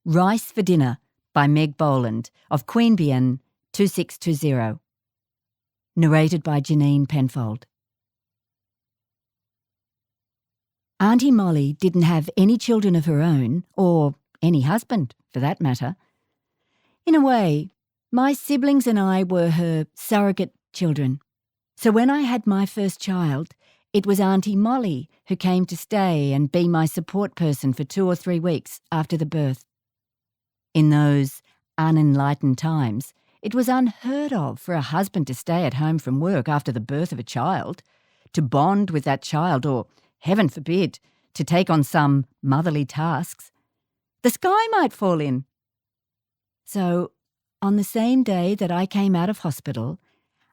Rice for Dinner by Meg Boland of Queanbeyan 2620. Narrated by Janine Penfold. Auntie Molly didn't have any children of her own, or any husband, for that matter. In a way, my siblings and I were her surrogate children. So when I had my first child, it was Auntie Molly who came to stay and be my support person for 2 or 3 weeks after the birth. In those unenlightened times, it was unheard of for a husband to stay at home from work after the birth of a child, to bond with that child or, heaven forbid, to take on some motherly tasks. The sky might fall in. So, on the same day that I came out of hospital,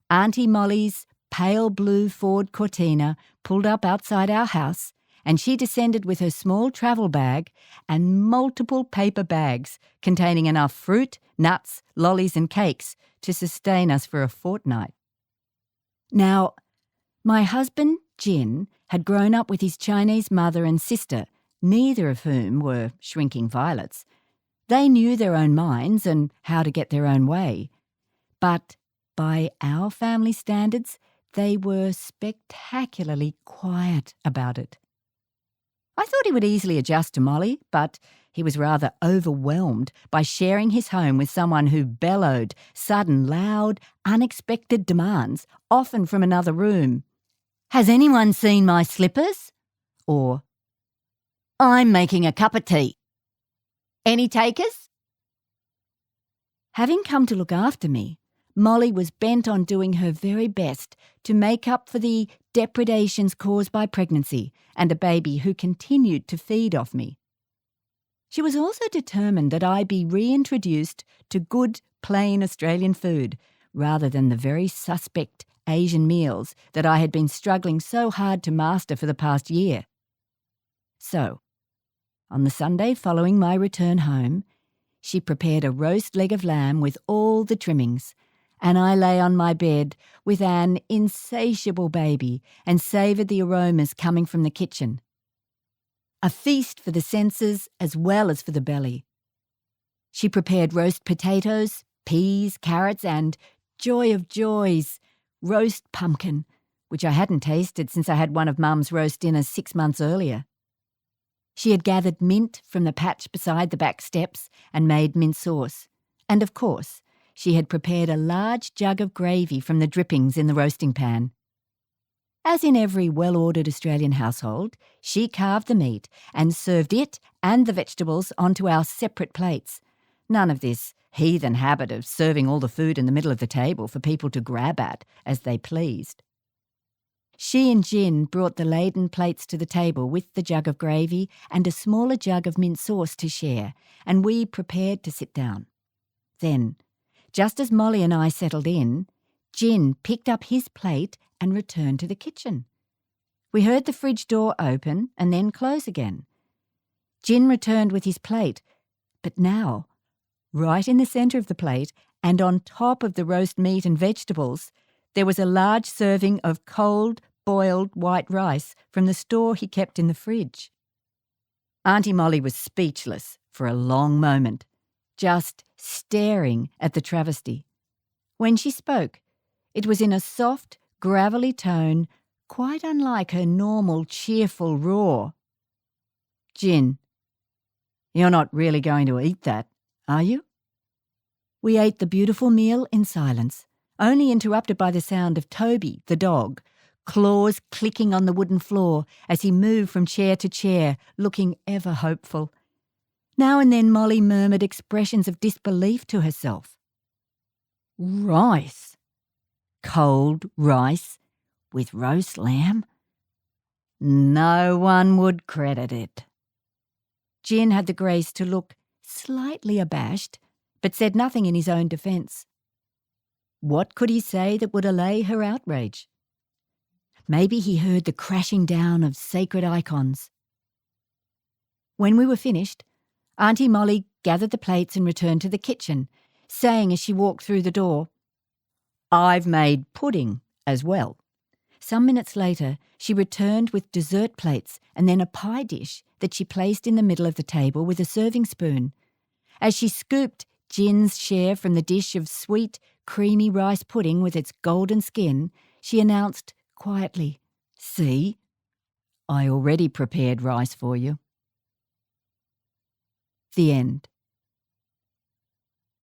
Auntie Molly's pale blue Ford Cortina pulled up outside our house, and she descended with her small travel bag and multiple paper bags containing enough fruit, nuts, lollies and cakes to sustain us for a fortnight. Now, my husband, Jin, had grown up with his Chinese mother and sister, neither of whom were shrinking violets. They knew their own minds and how to get their own way. But by our family standards, they were spectacularly quiet about it. I thought he would easily adjust to Molly, but he was rather overwhelmed by sharing his home with someone who bellowed sudden, loud, unexpected demands, often from another room. "Has anyone seen my slippers?" Or, "I'm making a cup of tea. Any takers?" Having come to look after me, Molly was bent on doing her very best to make up for the depredations caused by pregnancy and a baby who continued to feed off me. She was also determined that I be reintroduced to good, plain Australian food, rather than the very suspect Asian meals that I had been struggling so hard to master for the past year. So, on the Sunday following my return home, she prepared a roast leg of lamb with all the trimmings, and I lay on my bed with an insatiable baby and savoured the aromas coming from the kitchen. A feast for the senses as well as for the belly. She prepared roast potatoes, peas, carrots and, joy of joys, roast pumpkin, which I hadn't tasted since I had one of Mum's roast dinners 6 months earlier. She had gathered mint from the patch beside the back steps and made mint sauce. And of course, she had prepared a large jug of gravy from the drippings in the roasting pan. As in every well-ordered Australian household, she carved the meat and served it and the vegetables onto our separate plates. None of this heathen habit of serving all the food in the middle of the table for people to grab at as they pleased. She and Jin brought the laden plates to the table with the jug of gravy and a smaller jug of mint sauce to share, and we prepared to sit down. Then, just as Molly and I settled in, Jin picked up his plate and returned to the kitchen. We heard the fridge door open and then close again. Jin returned with his plate, but now, right in the centre of the plate and on top of the roast meat and vegetables, there was a large serving of cold, boiled white rice from the store he kept in the fridge. Auntie Molly was speechless for a long moment, just staring at the travesty. When she spoke, it was in a soft, gravelly tone, quite unlike her normal, cheerful roar. "Jin, you're not really going to eat that, are you?" We ate the beautiful meal in silence, only interrupted by the sound of Toby, the dog, claws clicking on the wooden floor as he moved from chair to chair, looking ever hopeful. Now and then Molly murmured expressions of disbelief to herself. Rice? Cold rice with roast lamb? No one would credit it. Jin had the grace to look slightly abashed, but said nothing in his own defence. What could he say that would allay her outrage? Maybe he heard the crashing down of sacred icons. When we were finished, Auntie Molly gathered the plates and returned to the kitchen, saying as she walked through the door, "I've made pudding as well." Some minutes later, she returned with dessert plates and then a pie dish that she placed in the middle of the table with a serving spoon. As she scooped Jin's share from the dish of sweet, creamy rice pudding with its golden skin, she announced quietly, "See, I already prepared rice for you." The end.